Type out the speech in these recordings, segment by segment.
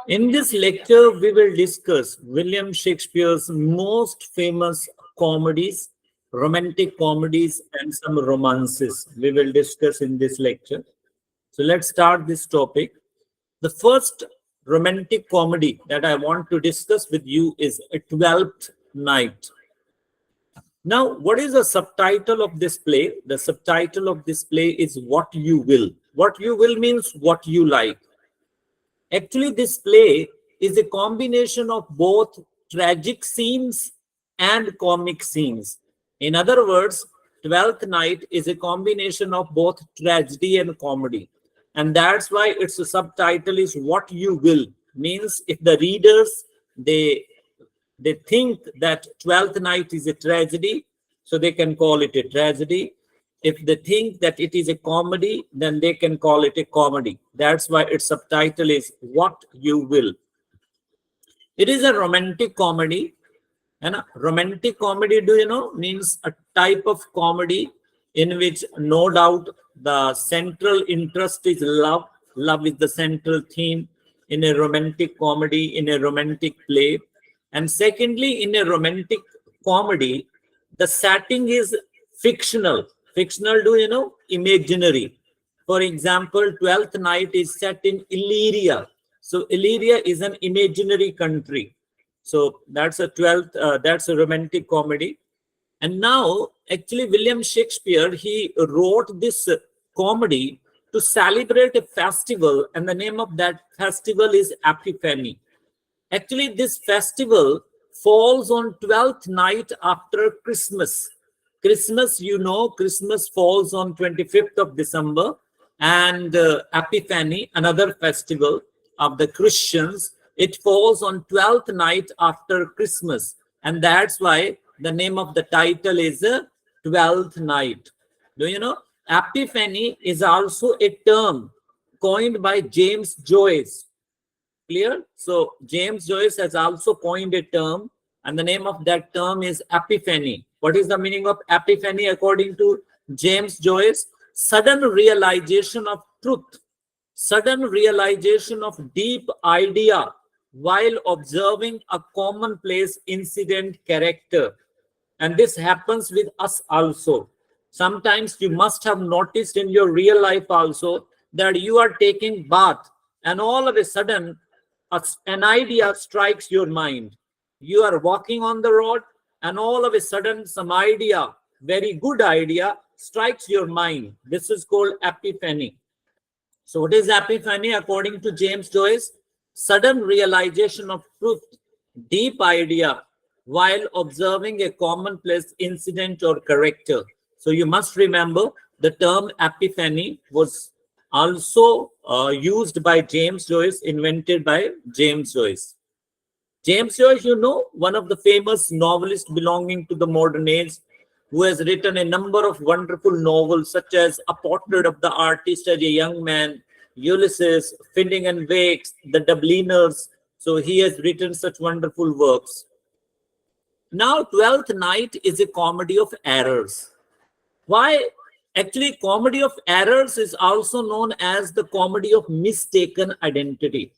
In this lecture, we will discuss William Shakespeare's most famous comedies, romantic comedies, and some romances. We will discuss in this lecture. So let's start this topic. The first romantic comedy that I want to discuss with you is A Twelfth Night. Now, what is the subtitle of this play? The subtitle of this play is What You Will. What you will means what you like. Actually, this play is a combination of both tragic scenes and comic scenes. In other words, Twelfth Night is a combination of both tragedy and comedy. And that's why its subtitle is What You Will. Means if the readers, they think that Twelfth Night is a tragedy, so they can call it a tragedy. If they think that it is a comedy, then they can call it a comedy. That's why its subtitle is What You Will. It is a romantic comedy. And a romantic comedy, do you know, means a type of comedy in which no doubt the central interest is love. Love is the central theme in a romantic comedy, in a romantic play. And secondly, in a romantic comedy, the setting is fictional. Fictional, do you know? Imaginary. For example, Twelfth Night is set in Illyria. So Illyria is an imaginary country. So that's a romantic comedy. And now, actually, William Shakespeare, he wrote this comedy to celebrate a festival, and the name of that festival is Epiphany. Actually, this festival falls on 12th night after Christmas. Christmas, you know, Christmas falls on 25th of December, and Epiphany, another festival of the Christians, it falls on 12th night after Christmas. And that's why the name of the title is 12th Night. Do you know? Epiphany is also a term coined by James Joyce. Clear? So James Joyce has also coined a term, and the name of that term is Epiphany. What is the meaning of epiphany according to James Joyce? Sudden realization of truth, sudden realization of deep idea while observing a commonplace incident character. And this happens with us also. Sometimes you must have noticed in your real life also that you are taking bath and all of a sudden an idea strikes your mind. You are walking on the road and all of a sudden some idea, very good idea, strikes your mind. This is called epiphany. So what is epiphany according to James Joyce? Sudden realization of truth, deep idea while observing a commonplace incident or character. So you must remember the term epiphany was also used by James Joyce, invented by James Joyce. James Joyce, you know, one of the famous novelists belonging to the modern age, who has written a number of wonderful novels such as A Portrait of the Artist as a Young Man, Ulysses, Finding and Wakes, The Dubliners. So he has written such wonderful works. Now, Twelfth Night is a comedy of errors. Why? Actually, comedy of errors is also known as the comedy of mistaken identity.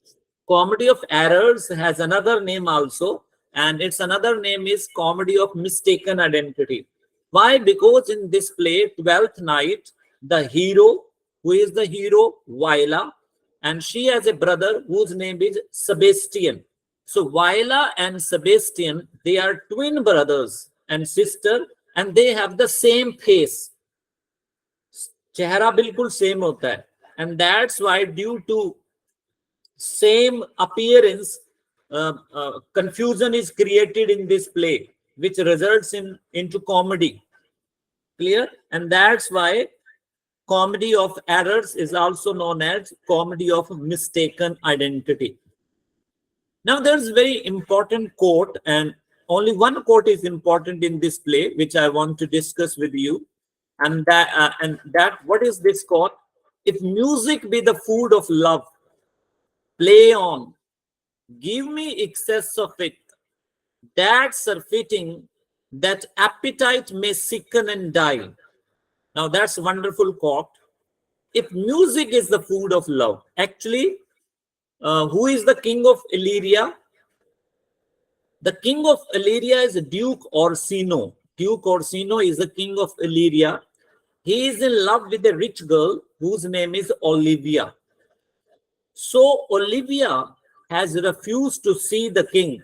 Comedy of errors has another name also, and its another name is comedy of mistaken identity. Why? Because in this play, Twelfth Night, the hero, who is the hero? Viola, and she has a brother whose name is Sebastian. So Viola and Sebastian, they are twin brothers and sister, and they have the same face. चेहरा बिल्कुल same होता है, and that's why due to same appearance, confusion is created in this play, which results into comedy. Clear? And that's why comedy of errors is also known as comedy of mistaken identity. Now there's a very important quote, and only one quote is important in this play, which I want to discuss with you. And that what is this quote? If music be the food of love, play on, give me excess of it, that surfeiting, that appetite may sicken and die. Now that's a wonderful quote. If music is the food of love, actually Who is the king of Illyria? The king of Illyria is Duke Orsino. Duke Orsino is the king of Illyria. He is in love with a rich girl whose name is Olivia. So Olivia has refused to see the king.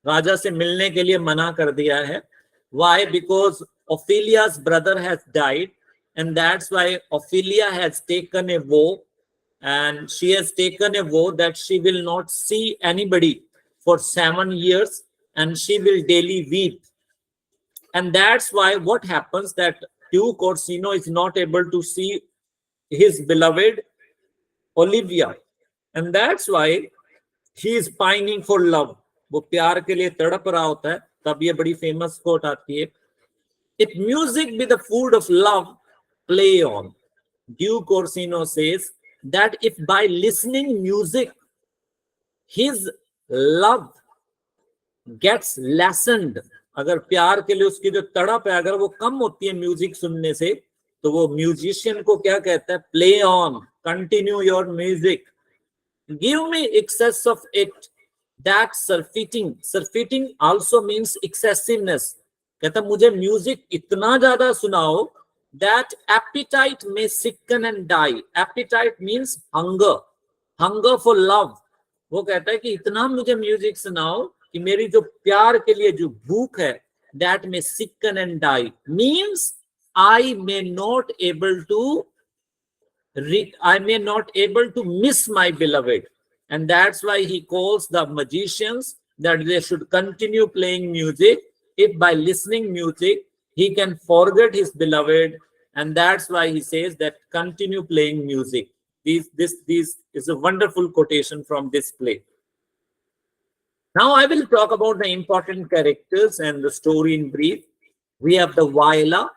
राजा से मिलने के लिए मना कर दिया है. Why? Because Ophelia's brother has died, and that's why Ophelia has taken a vow, and she has taken a vow that she will not see anybody for 7 years, and she will daily weep. And that's why what happens that Duke Orsino is not able to see his beloved Olivia, and that's why he is pining for love. वो प्यार के लिए तड़प रहा होता है. तब ये बड़ी फेमस कोट आती है, if music be the food of love, play on. Duke Orsino says that if by listening music his love gets lessened, अगर प्यार के लिए उसकी जो तड़प है अगर वो कम होती है म्यूजिक सुनने से, तो वो म्यूजिशियन को क्या कहता है? Play on, continue your music. Give me excess of it, that surfeiting also means excessiveness. कहता मुझे म्यूजिक इतना ज्यादा सुनाओ that appetite may sicken and die. Appetite means hunger for love. वो कहता है कि इतना मुझे म्यूजिक सुनाओ कि मेरी जो प्यार के लिए जो भूख है, that may sicken and die, means I may not able to miss my beloved. And that's why he calls the magicians that they should continue playing music. If by listening music he can forget his beloved, and that's why he says that continue playing music. This is a wonderful quotation from this play. Now I will talk about the important characters and the story in brief. We have the Viola,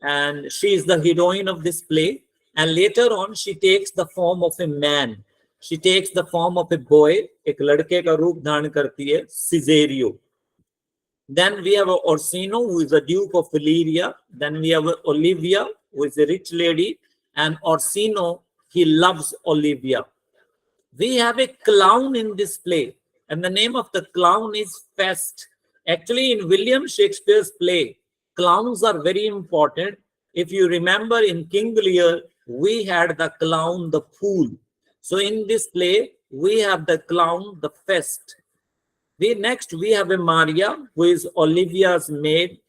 and she is the heroine of this play, and later on she takes the form of a man. She takes the form of a boy. एक लड़के का रूप धारण करती है, Caesario. Then we have Orsino, who is the Duke of Illyria. Then we have Olivia, who is a rich lady, and Orsino, he loves Olivia. We have a clown in this play, and the name of the clown is Fest. Actually, in William Shakespeare's play, clowns are very important. If you remember, in King Lear, we had the clown, the fool. So in this play, we have the clown, the Fest. Next, we have a Maria, who is Olivia's maid,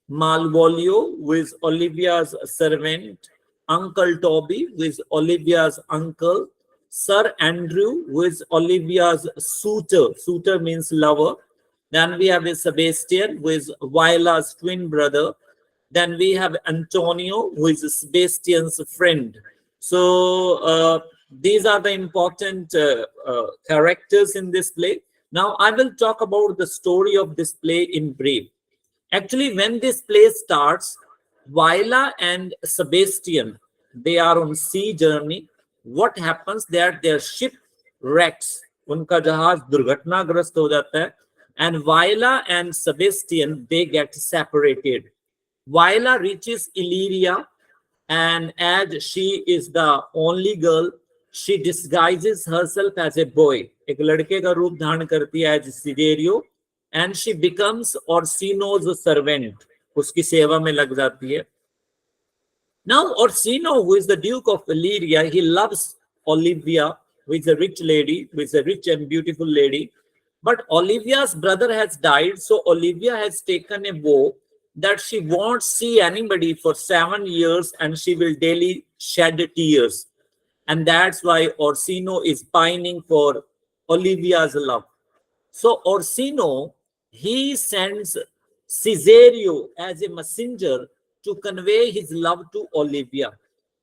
Malvolio, who is Olivia's servant, Uncle Toby, who is Olivia's uncle, Sir Andrew, who is Olivia's suitor. Suitor means lover. Then we have a Sebastian, who is Viola's twin brother. Then we have Antonio, who is Sebastian's friend. So these are the important characters in this play. Now I will talk about the story of this play in brief. Actually, when this play starts, Viola and Sebastian, they are on sea journey. What happens that their ship wrecks, उनका जहाज दुर्घटनाग्रस्त हो जाता है, and Viola and Sebastian, they get separated. Viola reaches Illyria, and as she is the only girl, she disguises herself as a boy. एक लड़के का रूप धारण करती है as Caesario, and she becomes Orsino's servant. उसकी सेवा में लग जाती है. Now Orsino, who is the Duke of Illyria, he loves Olivia, who is a rich lady, who is a rich and beautiful lady. But Olivia's brother has died, so Olivia has taken a vow that she won't see anybody for 7 years, and she will daily shed tears. And that's why Orsino is pining for Olivia's love. So Orsino, he sends Caesario as a messenger to convey his love to Olivia.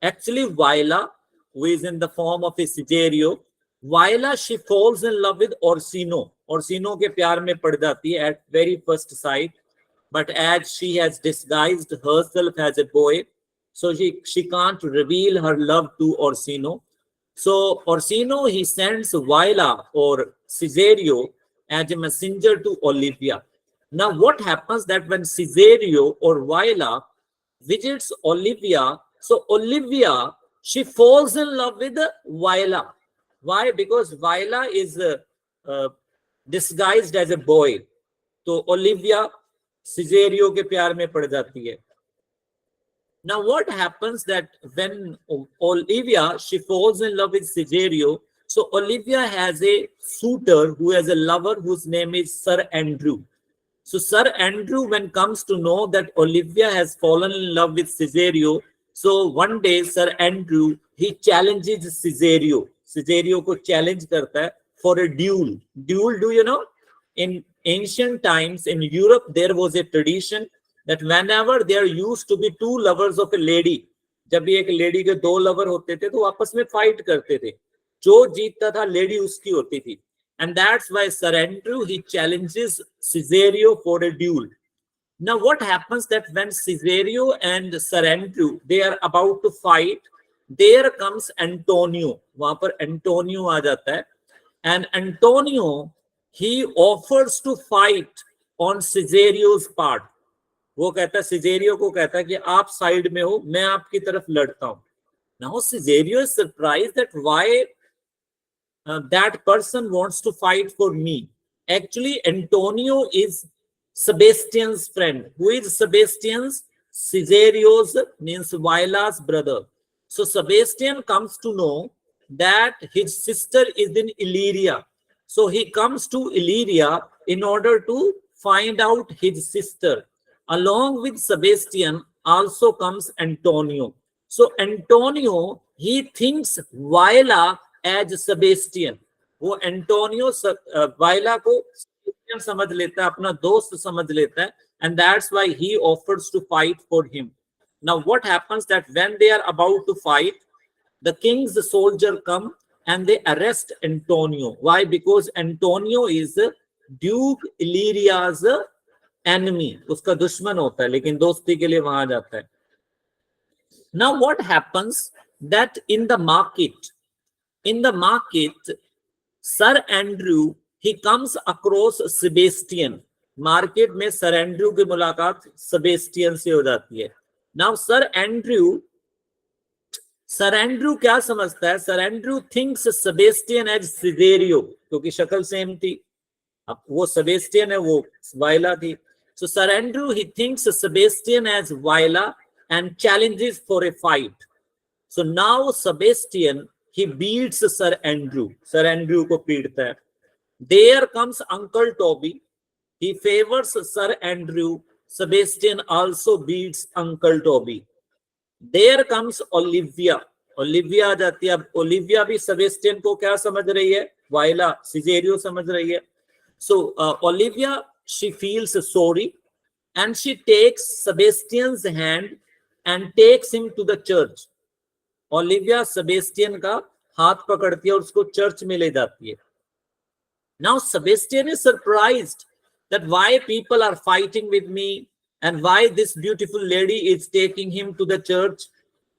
Actually, Viola, who is in the form of a Caesario, Viola, she falls in love with Orsino. Orsino के प्यार में पड़ जाती है at very first sight. But as she has disguised herself as a boy, so she can't reveal her love to Orsino. So Orsino, he sends Viola or Caesario as a messenger to Olivia. Now what happens that when Caesario or Viola visits Olivia, so Olivia, she falls in love with Viola. Why? Because Viola is disguised as a boy. तो Olivia सिजेरियो के प्यार में पड़ जाती है. Now what happens that when Olivia, she falls in love with Cicerio, so Olivia has a suitor who has a lover whose name is Sir Andrew. So Sir Andrew, when comes to know that Olivia has fallen in love with Cicerio, so one day Sir Andrew, he challenges Cicerio. Cicerio को challenge करता है for a duel. Duel, do you know? In ancient times in Europe, there was a tradition that whenever there used to be two lovers of a lady, जब भी एक lady के दो lover होते थे तो आपस में फाइट करते थे. जो जीतता था लेडी उसकी होती थी. And that's why Sir Andrew, he challenges Cicerio for a duel. Now what happens that when Cicerio and Sir Andrew, they are about to fight, there comes Antonio. वहां पर Antonio आ जाता है. And Antonio, he offers to fight on Cicerio's part. वो कहता है, Cicerio को कहता है कि आप साइड में हो, मैं आपकी तरफ लड़ता हूं. Now Cicerio is surprised that why that person wants to fight for me. Actually, Antonio is Sebastian's friend. Who is Sebastian's? Cicerio's, means Viola's brother. So Sebastian comes to know that his sister is in Illyria. So he comes to Illyria in order to find out his sister. Along with Sebastian also comes Antonio. So Antonio, he thinks Viola as Sebastian. वो Antonio Viola को Sebastian समझ लेता है, अपना दोस्त समझ लेता है, and that's why he offers to fight for him. Now what happens that when they are about to fight, the king's soldier come and they arrest Antonio. Why? Because Antonio is Duke Illyria's enemy. उसका दुश्मन होता है, लेकिन दोस्ती के लिए वहां जाता है. Now what happens that in the market, Sir Andrew, he comes across Sebastian. Market में सर एंड्रू की मुलाकात सेबेस्टियन से हो जाती है. नाउ सर एंड्रू क्या समझता है? Sir Andrew thinks Sebastian as Cesario, क्योंकि शक्ल सेम थी. अब वो सेबेस्टियन है, वो वाइला थी. So sir Andrew he thinks Sebastian as Viola and challenges for a fight. So now Sebastian, he beats Sir Andrew. Sir Andrew को पीटता है. There comes Uncle Toby. He favors Sir Andrew. Sebastian also beats Uncle Toby. There comes Olivia. Olivia आ जाती है. अब Olivia भी Sebastian को क्या समझ रही है? वाइला, सिजेरियो समझ रही है. So Olivia, she feels sorry and she takes Sebastian's hand and takes him to the church. Olivia Sebastian का हाथ पकड़ती है और उसको चर्च में ले जाती है. Now Sebastian is surprised that why people are fighting with me and why this beautiful lady is taking him to the church.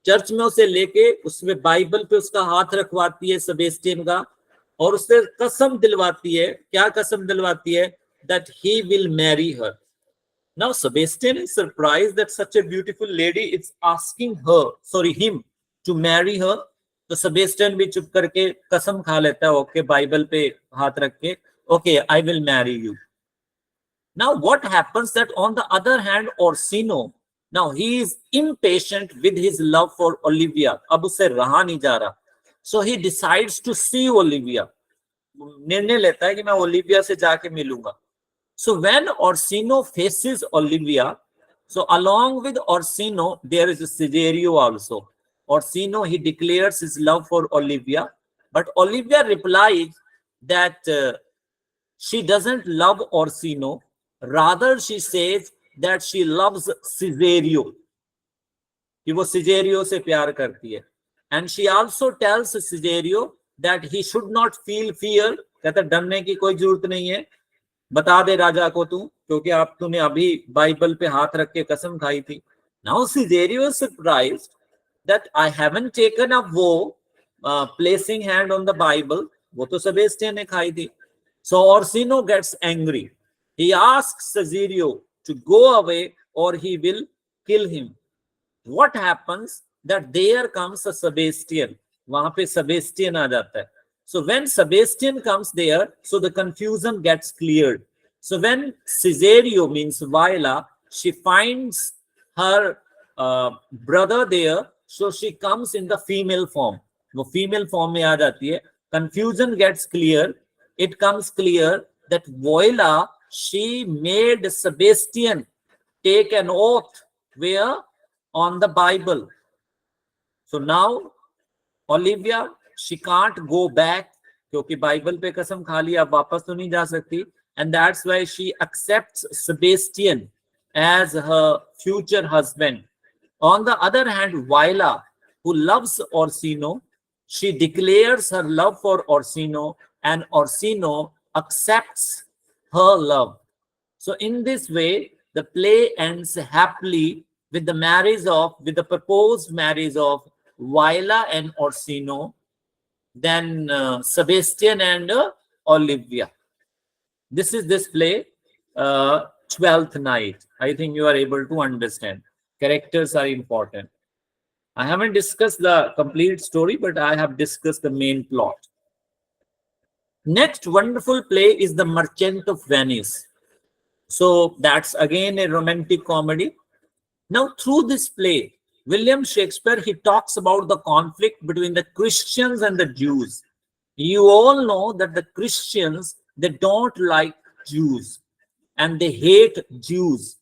Church में उसे लेके उसमें बाइबल पे उसका हाथ रखवाती है सेबेस्टियन का, और उससे कसम दिलवाती है. क्या कसम दिलवाती है? That he will marry her. Now Sebastian is surprised that such a beautiful lady is asking him to marry her. तो Sebastian भी चुप करके कसम खा लेता है, ओके, बाइबल पे हाथ रख के, okay, I will marry you. Now what happens that on the other hand Orsino, now he is impatient with his love for Olivia. अब उसे रहा नहीं जा रहा. So he decides to see Olivia. निर्णय लेता है कि मैं ओलिविया से जाके मिलूंगा. So when Orsino faces Olivia, so along with Orsino, there is Cicerio also. Orsino, he declares his love for Olivia, but Olivia replies that she doesn't love Orsino. Rather, she says that she loves Cicerio. कि वो Cicerio से प्यार करती है. And she also tells Cicerio that he should not feel fear. कहता डरने की कोई जरूरत नहीं है. बता दे राजा को तू, क्योंकि तूने अभी बाइबल पे हाथ रख के कसम खाई थी. Now Cicerio is surprised that I haven't taken a vow placing hand on the Bible. वो तो Sebastian ने खाई थी. So Orsino gets angry. He asks Cicerio to go away or he will kill him. What happens that there comes a Sebastian. वहां पे Sebastian आ जाता है. So when Sebastian comes there, so the confusion gets cleared. So when Cesario means Viola, she finds her brother there, so she comes in the female form. वो female form में आ जाती है. Confusion gets clear. It comes clear that Viola, she made Sebastian take an oath where on the Bible. So now Olivia, she can't go back क्योंकि Bible पे कसम खा ली, अब वापस तो नहीं जा सकती, and that's why she accepts Sebastian as her future husband. On the other hand, Viola, who loves Orsino, she declares her love for Orsino, and Orsino accepts her love. So in this way, the play ends happily with the proposed marriage of Viola and Orsino, then Sebastian and Olivia. This is this play, Twelfth Night. I think you are able to understand. Characters are important. I haven't discussed the complete story, but I have discussed the main plot. Next wonderful play is The Merchant of Venice. So that's again a romantic comedy. Now through this play, William Shakespeare, he talks about the conflict between the Christians and the Jews. You all know that the Christians, they don't like Jews and they hate Jews.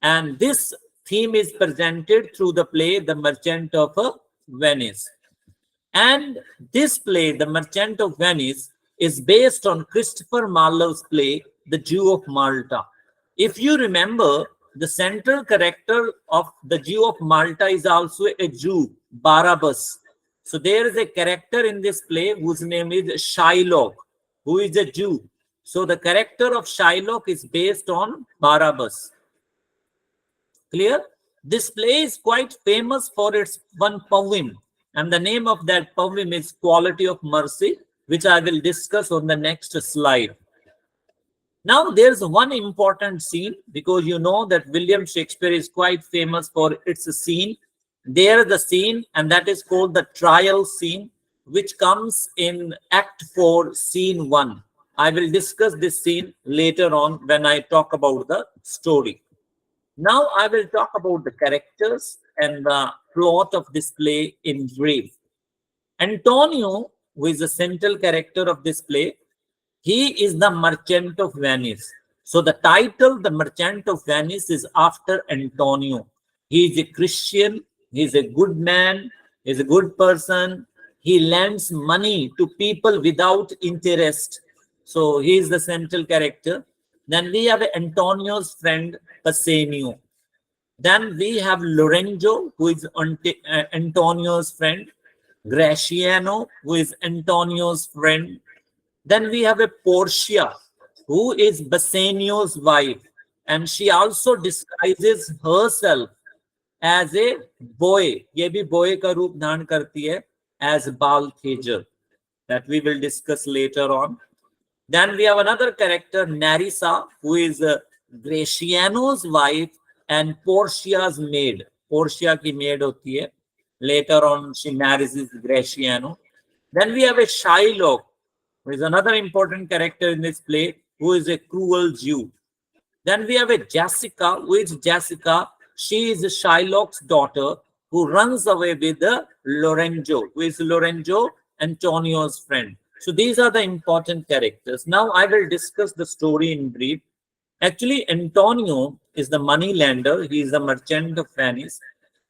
And this theme is presented through the play, The Merchant of Venice. And this play, The Merchant of Venice, is based on Christopher Marlowe's play, The Jew of Malta. If you remember, the central character of the Jew of Malta is also a Jew, Barabbas. So there is a character in this play whose name is Shylock, who is a Jew. So the character of Shylock is based on Barabbas. Clear? This play is quite famous for its one poem, and the name of that poem is Quality of Mercy, which I will discuss on the next slide. Now, there's one important scene, because you know that William Shakespeare is quite famous for its scene. There is the scene, and that is called the trial scene, which comes in Act 4, Scene 1. I will discuss this scene later on when I talk about the story. Now, I will talk about the characters and the plot of this play in brief. Antonio, who is the central character of this play, he is the Merchant of Venice. So the title, The Merchant of Venice, is after Antonio. He is a Christian, he is a good man, he is a good person. He lends money to people without interest. So he is the central character. Then we have Antonio's friend, Bassanio. Then we have Lorenzo, who is Antonio's friend. Graciano, who is Antonio's friend. Then we have a Portia, who is Bassanio's wife, and she also disguises herself as a boy. ये भी boy का रूप धारण करती है, as Balthaser. That we will discuss later on. Then we have another character, Narissa, who is Graciano's wife and Portia's maid. Portia की maid होती है. Later on, she marries Graciano. Then we have a Shylock, who is another important character in this play, who is a cruel Jew. Then we have a Jessica, who is Jessica. She is Shylock's daughter, who runs away with Lorenzo, who is Lorenzo, Antonio's friend. So these are the important characters. Now I will discuss the story in brief. Actually, Antonio is the money lender. He is the merchant of Venice.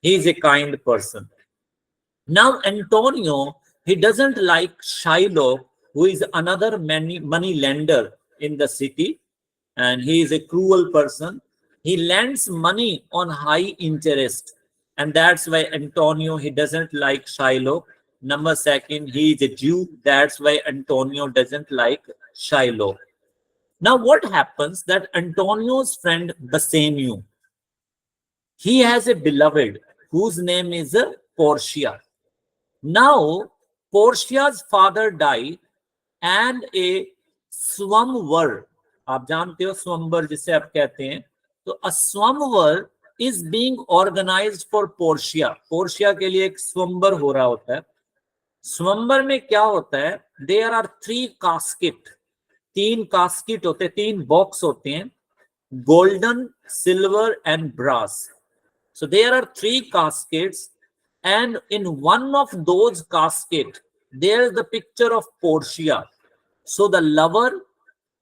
He is a kind person. Now Antonio, he doesn't like Shylock, who is another money lender in the city, and he is a cruel person. He lends money on high interest, and that's why Antonio, he doesn't like Shylock. Number second, he is a Jew. That's why Antonio doesn't like Shylock. Now what happens that Antonio's friend Bassanio, he has a beloved whose name is Portia. Now Portia's father died, and a swamvar, आप जानते हो स्वयंवर जिसे आप कहते हैं, तो a swamvar is being organized for Portia. Portia के लिए एक स्वयंवर हो रहा होता है. स्वयंवर में क्या होता है, देयर आर 3 कास्केट, 3 कास्केट होते हैं, 3 बॉक्स होते हैं, golden, silver and brass. So there are 3 caskets, and in one of those casket there is the picture of Portia. So the lover,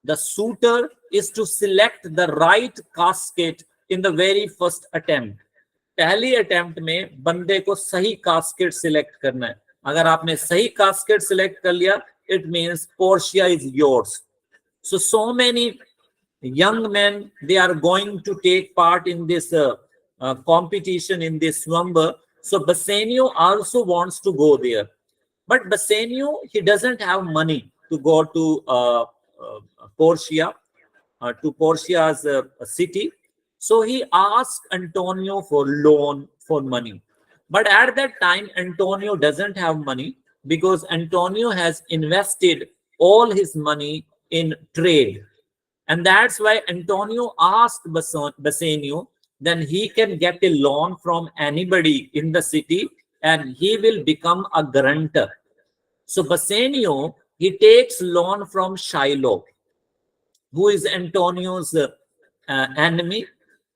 the suitor, is to select the right casket in the very first attempt. पहली attempt में बंदे को सही casket select करना है. अगर आपने सही कास्केट सिलेक्ट कर लिया, it means Portia is yours. So many young men, they are going to take part in this competition in this number. So Bassanio also wants to go there, but Bassanio, he doesn't have money to go to Portia, to Portia's city. So he asked Antonio for loan for money, but at that time Antonio doesn't have money because Antonio has invested all his money in trade. And that's why Antonio asked Bassanio, then he can get a loan from anybody in the city and he will become a guarantor. So Bassanio, he takes loan from Shylock, who is Antonio's enemy,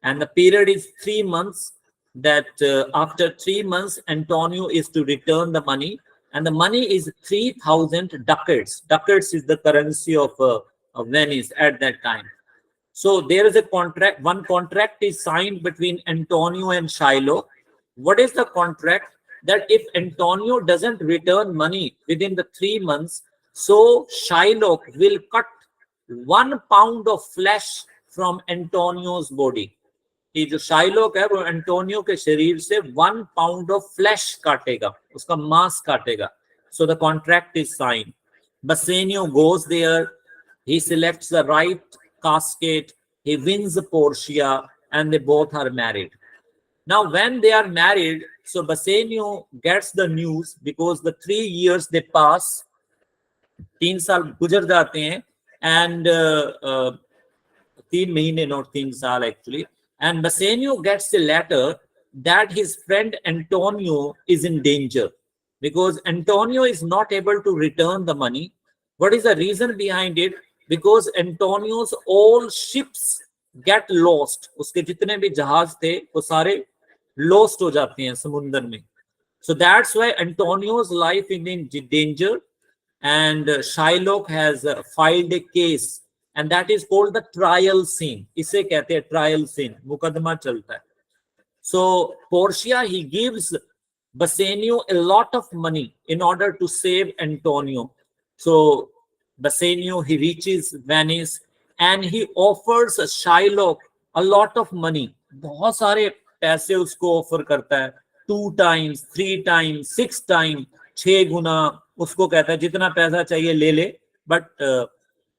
and the period is 3 months. That after 3 months, Antonio is to return the money, and the money is 3,000 ducats. Ducats is the currency of Venice at that time. So there is a contract. One contract is signed between Antonio and Shylock. What is the contract? That if Antonio doesn't return money within the 3 months, so Shylock will cut 1 pound of flesh from Antonio's body. कि जो शाइलोक है वो Antonio के शरीर से 1 pound of flesh काटेगा, उसका मांस काटेगा. So the contract is signed. Bassanio goes there. He selects the right casket. He wins Portia, and they both are married. Now, when they are married, so Bassanio gets the news because the 3 years they pass, 3 साल गुजर जाते हैं, and 3 महीने, not 3 साल actually. And Bassanio gets a letter that his friend Antonio is in danger because Antonio is not able to return the money. What is the reason behind it? Because Antonio's all ships get lost. उसके जितने भी जहाज थे वो सारे lost हो जाते हैं समुद्र में. So that's why Antonio's life is in danger, and Shylock has filed a case, and that is called the trial scene. इसे कहते हैं trial scene, मुकदमा चलता है. So Portia, he gives Bassanio a lot of money in order to save Antonio. So Bassanio, he reaches Venice and he offers Shylock a lot of money. बहुत सारे पैसे उसको ऑफर करता है. 2 times, 3 times, 6 times, 6 गुना. उसको कहता है जितना पैसा चाहिए ले ले, but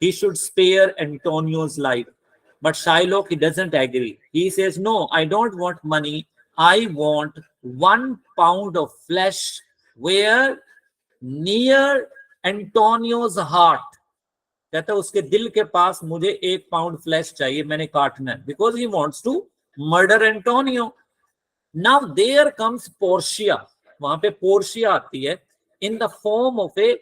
he should spare Antonio's life. But Shylock, he doesn't agree. He says, no, I don't want money. I want 1 pound of flesh where near Antonio's heart. कहता है उसके दिल के पास मुझे 1 pound flesh चाहिए, मैंने काटना है. Because he wants to murder Antonio. Now there comes Portia. वहां पे Portia आती है in the form of a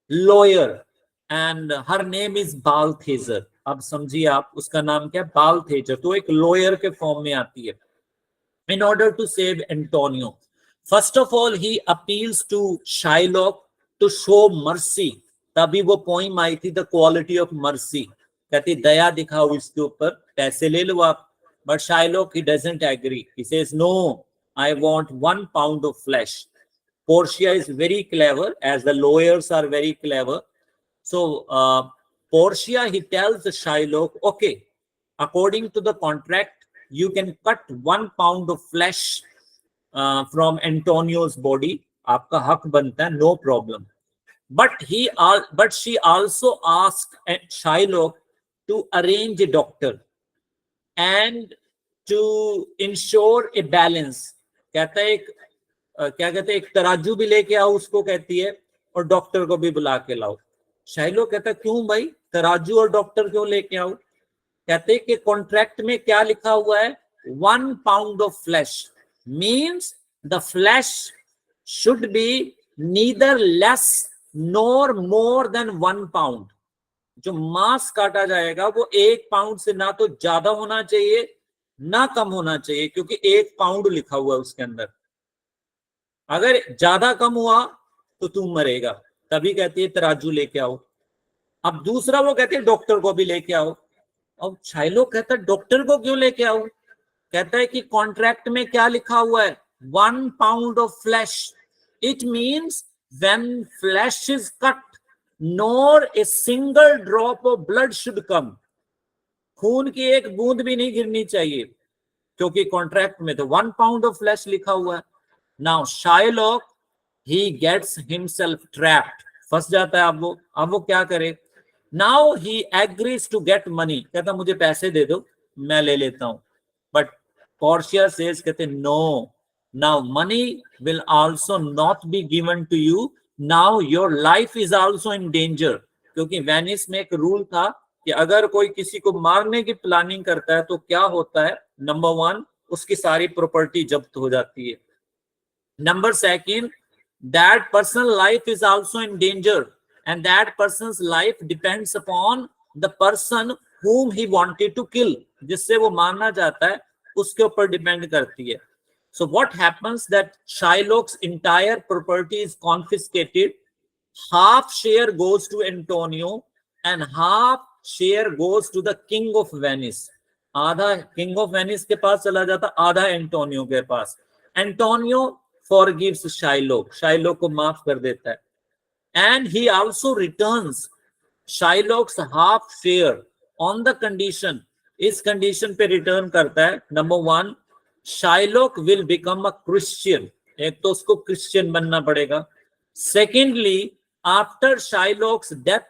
lawyer. And her name is Balthazar. अब समझिए आप, उसका नाम क्या है? Balthazar. तो एक lawyer के फॉर्म में आती है. In order to save Antonio, first of all he appeals to Shylock to show mercy. तभी वो पोइम आई थी, द क्वालिटी ऑफ मर्सी. कहती दया दिखाओ इसके ऊपर, पैसे ले लो आप. But Shylock, he doesn't agree. He says, no, I want 1 pound of flesh. Portia is very clever, as the lawyers are very clever. So Portia, he tells Shylock, okay, according to the contract, you can cut 1 pound of flesh from Antonio's body. आपका हक बनता है, no problem. But she also asked Shylock to arrange a doctor and to ensure a balance. कहता है क्या कहते हैं, एक तराजू भी लेके आओ उसको कहती है, और डॉक्टर को भी बुला के लाओ. शाइलोक कहता है क्यों भाई, तराजू और डॉक्टर क्यों लेके आओ? कहते हैं कि कॉन्ट्रैक्ट में क्या लिखा हुआ है? 1 pound of flesh means the flesh should be neither less nor more than 1 pound. जो मांस काटा जाएगा वो 1 पाउंड से ना तो ज्यादा होना चाहिए ना कम होना चाहिए, क्योंकि 1 पाउंड लिखा हुआ है उसके अंदर। अगर ज्यादा कम हुआ तो तू मरेगा। तभी कहती है तराजू लेके आओ। अब दूसरा वो कहते हैं डॉक्टर को भी लेके आओ। अब शाइलॉक कहता है डॉक्टर को क्यों लेके आओ? कहता है कि कॉन्ट्रैक्ट में क्या लिखा हुआ है, 1 pound of flash. It means when flash is cut nor a single drop of blood should come. खून की एक बूंद भी नहीं गिरनी चाहिए, क्योंकि कॉन्ट्रैक्ट में तो 1 पाउंड ऑफ फ्लैश लिखा हुआ है। Now Shylock he gets himself trapped, फंस जाता है। अब वो क्या करे? Now he agrees to get money. कहता मुझे पैसे दे दो, मैं ले लेता हूं। बट पोर्शिया सेज, कहते no, now money will also not be given to you, now your life is also in danger. क्योंकि वेनिस में एक रूल था कि अगर कोई किसी को मारने की प्लानिंग करता है तो क्या होता है, नंबर 1 उसकी सारी प्रॉपर्टी जब्त हो जाती है। Number 2, that person's life is also in danger, and that person's life depends upon the person whom he wanted to kill. जिससे वो मारना चाहता है उसके ऊपर डिपेंड करती है। So what happens that Shylock's entire property is confiscated. Half share goes to Antonio and half share goes to the king of Venice. आधा king of Venice के पास चला जाता, आधा एंटोनियो के पास। एंटोनियो forgives Shylock, Shylock को माफ कर देता है, and he also returns Shylock's half share on the condition, इस condition पे return करता है। Number 1, Shylock will become a Christian, एक तो उसको क्रिश्चियन बनना पड़ेगा। Secondly, after Shylock's death,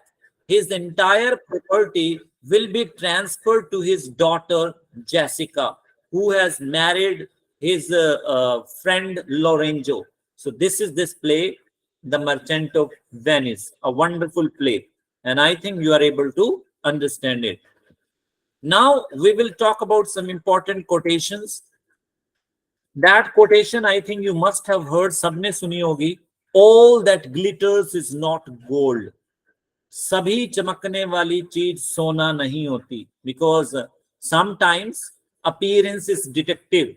his entire property will be transferred to his daughter Jessica, who has married his friend Lorenzo. So this is this play, The Merchant of Venice, a wonderful play, and I think you are able to understand it. Now we will talk about some important quotations. That quotation I think you must have heard, सबने सुनी होगी, all that glitters is not gold. सभी चमकने वाली चीज सोना नहीं होती, because sometimes appearance is deceptive.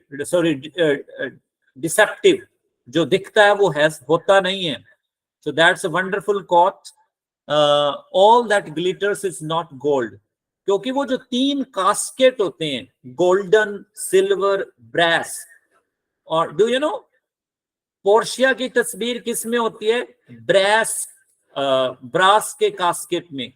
जो दिखता है वो होता नहीं है. So that's a wonderful quote. All that glitters is not gold. क्योंकि वो जो 3 कास्केट होते हैं, गोल्डन, सिल्वर, ब्रास, और डू यू नो पोर्शिया की तस्वीर किस में होती है? ब्रास के कास्केट में।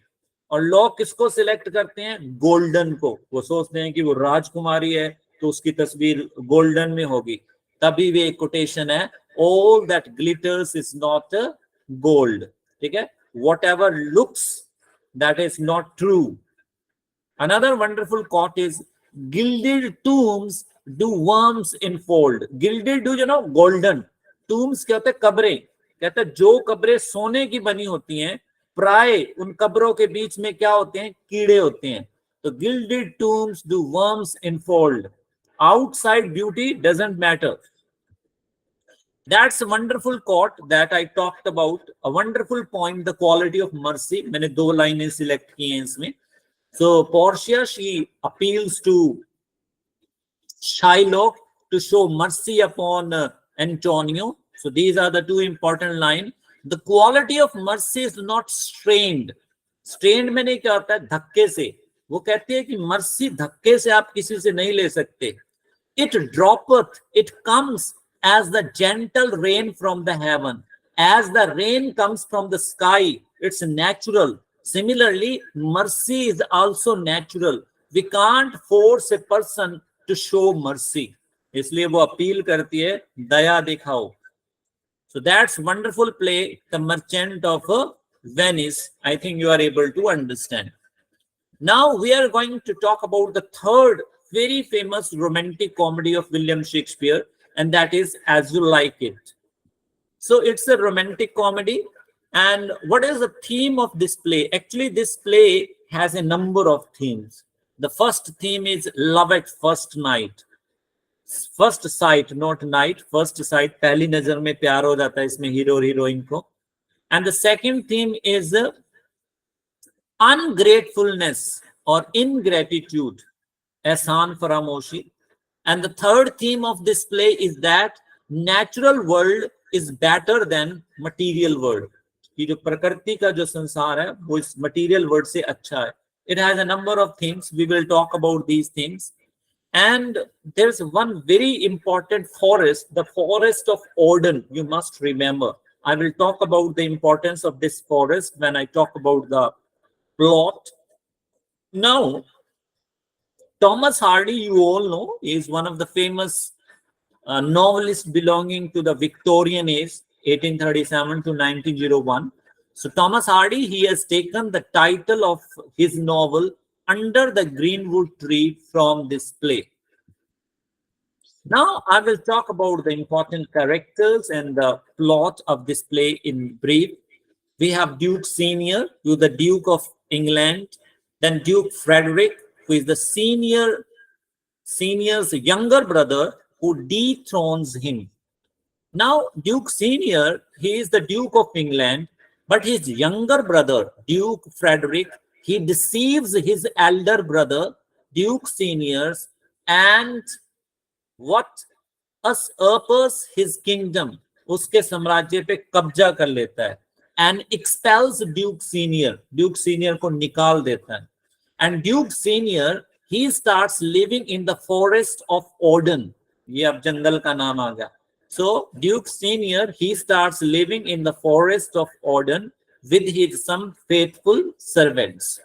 और लोग किसको सिलेक्ट करते हैं? गोल्डन को। वो सोचते हैं कि वो राजकुमारी है तो उसकी तस्वीर गोल्डन में होगी। तभी वे कोटेशन है, all that glitters is not gold. ठीक है, what ever looks that is not true. Another wonderful quote is, gilded tombs do worms enfold. Gilded do you know golden, tombs क्या होते हैं? कब्रें। कहते हैं जो कब्रें सोने की बनी होती हैं, प्राय उन कब्रों के बीच में क्या होते हैं? कीड़े होते हैं। तो gilded tombs do worms enfold. Outside beauty doesn't matter. That's a wonderful quote that I talked about. A wonderful point, the quality of mercy. मैंने 2 लाइनें सिलेक्ट की हैं इसमें। So Portia, she appeals to Shylock to show mercy upon Antonio. So these are the 2 important lines. The quality of mercy is not strained. Strained में नहीं क्या होता है? धक्के से। वो कहती है कि मर्सी धक्के से आप किसी से नहीं ले सकते। It droppeth, it comes as the gentle rain from the heaven. As the rain comes from the sky, it's natural. Similarly, mercy is also natural. We can't force a person to show mercy. इसलिए वो appeal करती है, दया दिखाओ. So that's wonderful play, The Merchant of Venice. I think you are able to understand. Now we are going to talk about the third very famous romantic comedy of William Shakespeare, and that is As You Like It. So it's a romantic comedy. And what is the theme of this play? Actually, this play has a number of themes. The first theme is love at first night. First sight not night, first sight, पहली नजर में प्यार हो जाता है इसमें hero और heroine को. And the second theme is ungratefulness or ingratitude, ehsan faramoshi. And the third theme of this play is that natural world is better than material world. कि जो प्रकृति का जो संसार है वो इस material world से अच्छा है. It has a number of themes. We will talk about these themes. And there's one very important forest, the forest of Odin. You must remember. I will talk about the importance of this forest when I talk about the plot. Now, Thomas Hardy, you all know, is one of the famous novelists belonging to the Victorian age, 1837 to 1901. So Thomas Hardy, he has taken the title of his novel Under the Greenwood Tree from this play. Now I will talk about the important characters and the plot of this play in brief. We have Duke Senior, who is the Duke of England, then Duke Frederick, who is the senior's younger brother, who dethrones him. Now, Duke Senior, he is the Duke of England, but his younger brother, Duke Frederick, he deceives his elder brother, Duke Senior's, and what usurps his kingdom, उसके साम्राज्य पे कब्जा कर लेता है, and expels Duke Senior, Duke Senior को निकाल देता है. And Duke Senior, he starts living in the forest of Odin. ये अब जंगल का नाम आ गया. So Duke Senior, he starts living in the forest of Odin with his some faithful servants.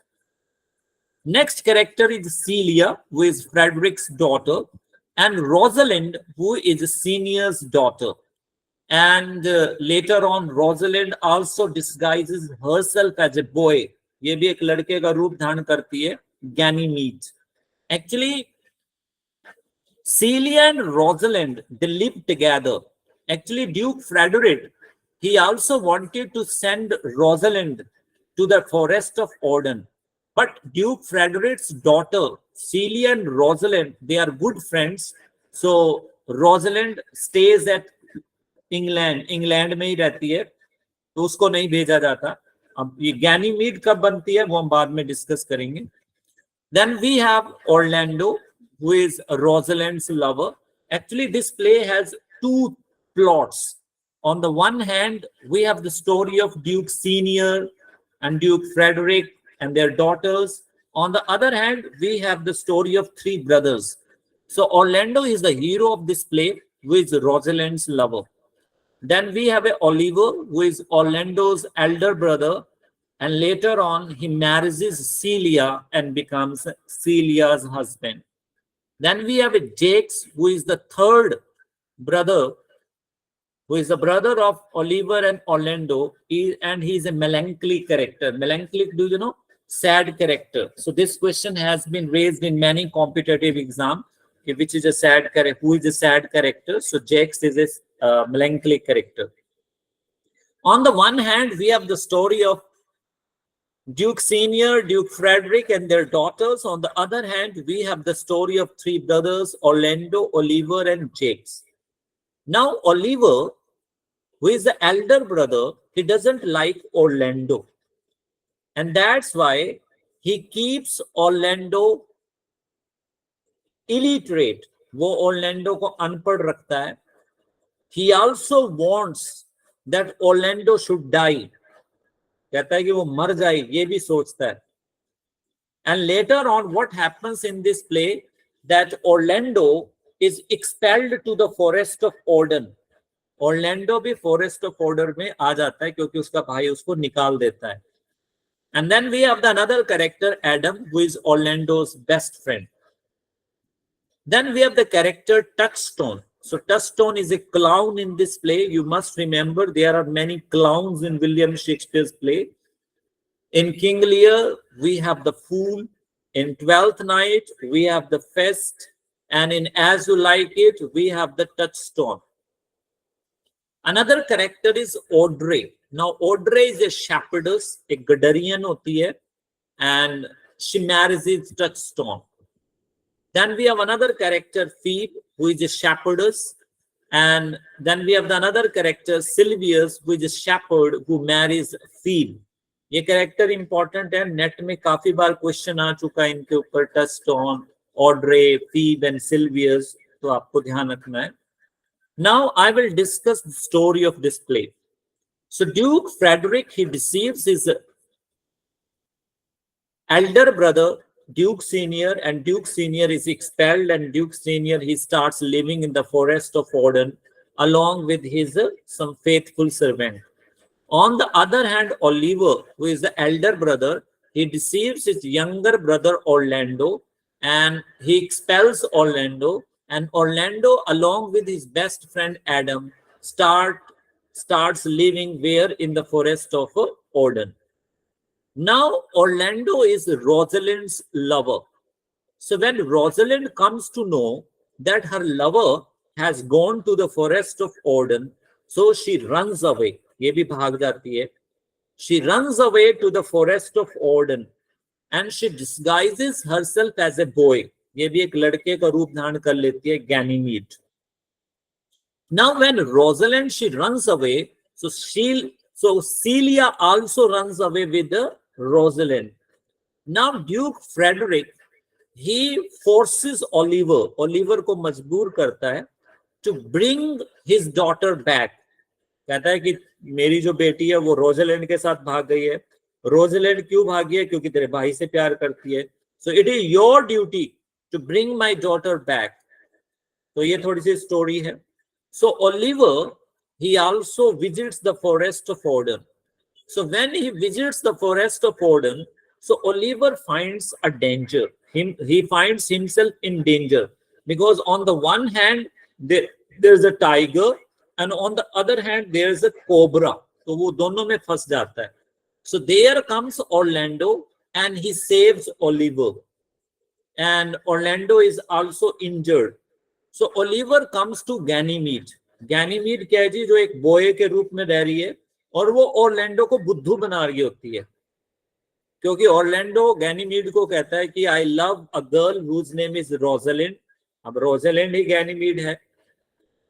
Next character is Celia, who is Frederick's daughter, and Rosalind, who is Senior's daughter. And later on, Rosalind also disguises herself as a boy. ये भी एक लड़के का रूप धारण करती है, Ganymede. Actually, Celia and Rosalind, they live together. Actually, Duke Frederick, he also wanted to send Rosalind to the forest of Odin. But Duke Frederick's daughter, Celia and Rosalind, they are good friends. So Rosalind stays at England में ही रहती है, तो उसको नहीं भेजा जाता. अब ये Ganymede कब बनती है वो हम बाद में डिस्कस करेंगे. Then we have Orlando, who is Rosalind's lover. Actually, this play has two plots. On the one hand, we have the story of Duke Senior and Duke Frederick and their daughters. On the other hand, we have the story of three brothers. So Orlando is the hero of this play, who is Rosalind's lover. Then we have a Oliver, who is Orlando's elder brother, and later on he marries Celia and becomes Celia's husband. Then we have a Jakes, who is the third brother, who is the brother of Oliver and Orlando, and he is a melancholy character. Melancholy, do you know? Sad character. So this question has been raised in many competitive exams. Which is a sad character? Who is a sad character? So Jakes is a melancholy character. On the one hand, we have the story of Duke Senior, Duke Frederick, and their daughters. On the other hand, we have the story of three brothers, Orlando, Oliver, and Jakes. Now, Oliver, who is the elder brother, he doesn't like Orlando. And that's why he keeps Orlando illiterate. वो Orlando को अनपढ़ रखता है. He also wants that Orlando should die. कहता है कि वो मर जाए, ये भी सोचता है. And later on, what happens in this play, that Orlando is expelled to the forest of Odin. Orlando भी forest of Odin में आ जाता है क्योंकि उसका भाई उसको निकाल देता है. And then we have the another character, Adam, who is Orlando's best friend. Then we have the character Touchstone. So Touchstone is a clown in this play. You must remember there are many clowns in William Shakespeare's play. In King Lear, we have the Fool. In Twelfth Night, we have the Fest. And in As You Like It, we have the Touchstone. Another character is Audrey. Now, Audrey is a shepherdess, a Gadarian hoti hai, and she marries Touchstone. Then we have another character, Phoebe, who is a shepherdess. And then we have the another character, Sylvius, who is a shepherd who marries Phoebe. ये character important है, net में काफी बार question आ चुका है इनके ऊपर, टस्ट on Audrey, फीब and Silvius, तो आपको ध्यान रखना है. Now I will discuss the story of this play. So Duke Frederick, he deceives his elder brother, Duke Senior, and Duke Senior is expelled, and Duke Senior, he starts living in the forest of Arden along with his some faithful servant. On the other hand, Oliver, who is the elder brother, he deceives his younger brother Orlando, and he expels Orlando, and Orlando along with his best friend Adam starts living where? In the forest of Arden. Now Orlando is Rosalind's lover. So when Rosalind comes to know that her lover has gone to the forest of Arden, so she runs away. ये भी भाग जाती है. She runs away to the forest of Arden and she disguises herself as a boy. ये भी एक लड़के का रूप धारण कर लेती है, Ganymede. Now when Rosalind, she runs away, so Celia also runs away with the Rosalind. Now Duke Frederick, he forces Oliver को मजबूर करता है to bring his daughter back. कहता है कि मेरी जो बेटी है वो रोजलैंड के साथ भाग गई है. रोजलैंड क्यों भागी है? क्योंकि तेरे भाई से प्यार करती है. So it is your duty to bring my daughter back. तो ये थोड़ी सी स्टोरी है. So Oliver, he also visits the forest of Arden. So when he visits the forest of Arden, so Oliver finds a danger. He finds himself in danger because on the one hand there's a tiger and on the other hand there's a cobra. तो वो दोनों में फंस जाता है. So there comes Orlando and he saves Oliver. And Orlando is also injured. So Oliver comes to Ganymede. Ganymede क्या है जी? जो एक बोए के रूप में रह रही है और वो ऑर्लैंडो को बुद्धू बना रही होती है, क्योंकि ऑर्लैंडो गैनीमीड को कहता है कि I love a girl whose name is Rosalind. अब रोजलिंड ही गैनीमीड है,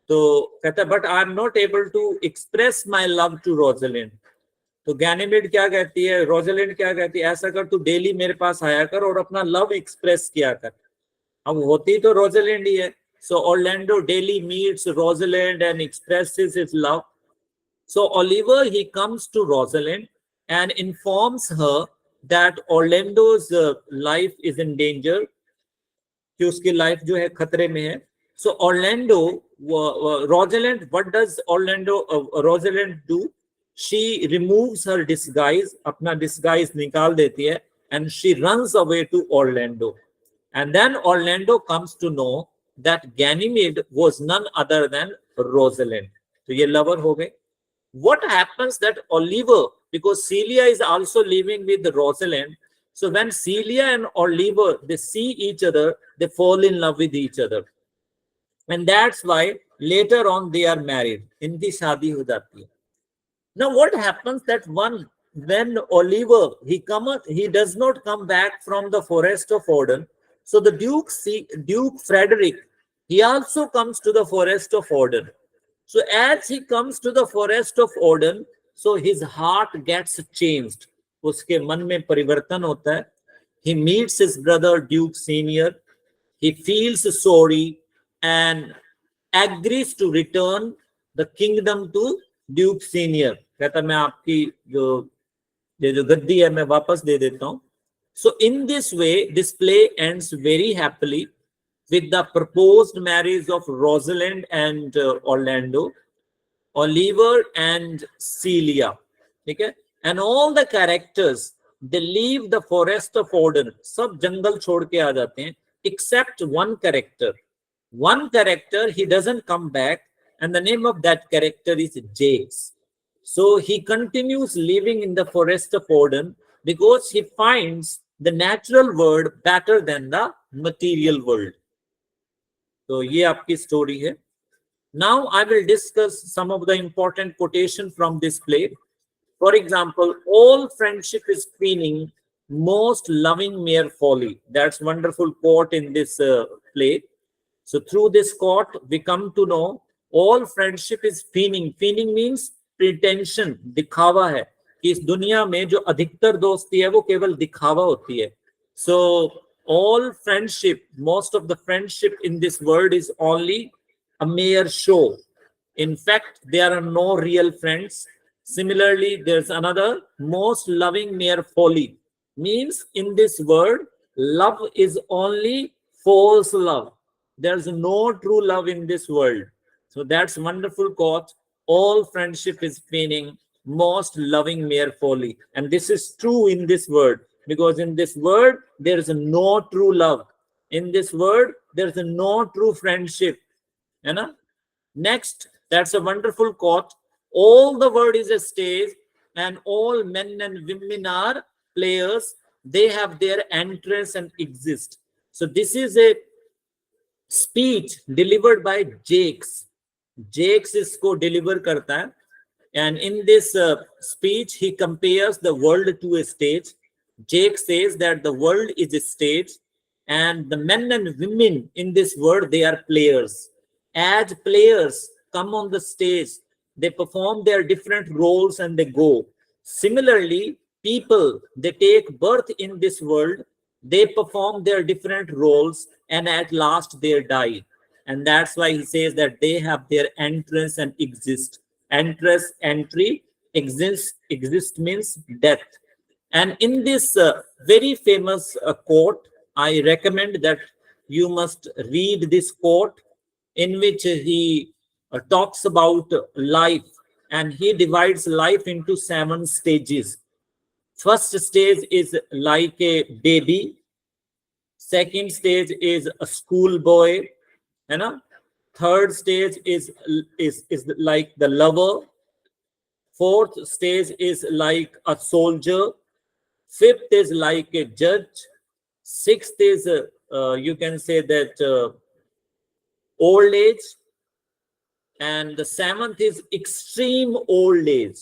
तो कहता है but I am not able to express my love to Rosalind. तो गैनीमीड क्या कहती है, रोजलिंड क्या कहती है, ऐसा कर तू डेली मेरे पास आया कर और अपना लव एक्सप्रेस किया कर. अब होती तो रोजलिंड ही है. So Orlando daily meets Rosalind and expresses his love. So Oliver, he comes to Rosalind and informs her that Orlando's life is in danger, कि उसकी लाइफ जो है खतरे में है. So Orlando, Rosalind, what does Rosalind do? She removes her disguise, अपना disguise निकाल देती है, and she runs away to Orlando. And then Orlando comes to know that Ganymede was none other than Rosalind. तो ये lover हो गए. What happens that Oliver, because Celia is also living with Rosalind, so when Celia and Oliver, they see each other, they fall in love with each other. And that's why later on they are married. इनकी शादी हो जाती है. Now what happens that when Oliver, he does not come back from the forest of Arden. So the Duke Frederick, he also comes to the forest of Arden. So as he comes to the forest of Arden, so his heart gets changed. उसके मन में परिवर्तन होता है. He meets his brother Duke Senior. He feels sorry and agrees to return the kingdom to Duke Senior. कहता मैं आपकी जो गद्दी है मैं वापस दे देता हूँ. So in this way, this play ends very happily with the proposed marriage of Rosalind and Orlando, Oliver and Celia. Okay? And all the characters, they leave the forest of Arden. सब जंगल छोड़ के आ जाते हैं, except one character. One character, he doesn't come back, and the name of that character is James. So he continues living in the forest of Arden because he finds the natural world better than the material world. तो ये आपकी story है. Now I will discuss some of the important quotation from this play. For example, all friendship is fleeting, most loving mere folly. That's wonderful quote in this play. So through this quote, we come to know all friendship is feigning. Feigning means pretension, दिखावा है कि इस दुनिया में जो अधिकतर दोस्ती है वो केवल दिखावा होती है. So all friendship, most of the friendship in this world is only a mere show. In fact, there are no real friends. Similarly, there's another most loving mere folly. Means in this world, love is only false love. There's no true love in this world. So that's wonderful quote. All friendship is feigning, most loving mere folly. And this is true in this world, because in this world, there is no true love. In this world, there is no true friendship. You know? Next, that's a wonderful quote. All the world is a stage, and all men and women are players. They have their entrance and exist. So this is a speech delivered by Jakes. Jakes इसको deliver करता है. And in this speech, he compares the world to a stage. Jake says that the world is a stage, and the men and women in this world, they are players. As players come on the stage, they perform their different roles and they go. Similarly, people, they take birth in this world, they perform their different roles, and at last they die. And that's why he says that they have their entrance and exist. Entrance, entry, exist means death. And in this very famous quote, I recommend that you must read this quote, in which he talks about life, and he divides life into 7 stages. First stage is like a baby. Second stage is a schoolboy. You know? Third stage is like the lover. Fourth stage is like a soldier. Fifth is like a judge. Sixth is you can say that old age. And the 7th is extreme old age.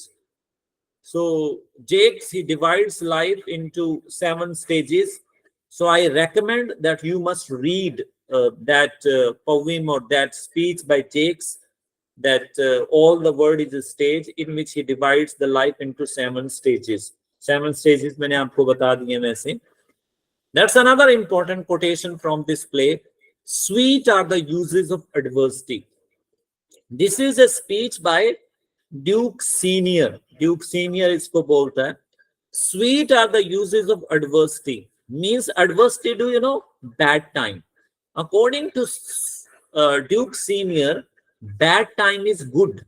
So Jakes, he divides life into 7 stages. So I recommend that you must read that poem or that speech by Jakes, that all the world is a stage, in which he divides the life into 7 stages. 7 stages मैंने आपको बता दिए वैसे. That's another important quotation from this play. Sweet are the uses of adversity. This is a speech by Duke Senior. Duke Senior इसको बोलता है. Sweet are the uses of adversity. Means adversity, do you know? Bad time. According to Duke Senior, bad time is good.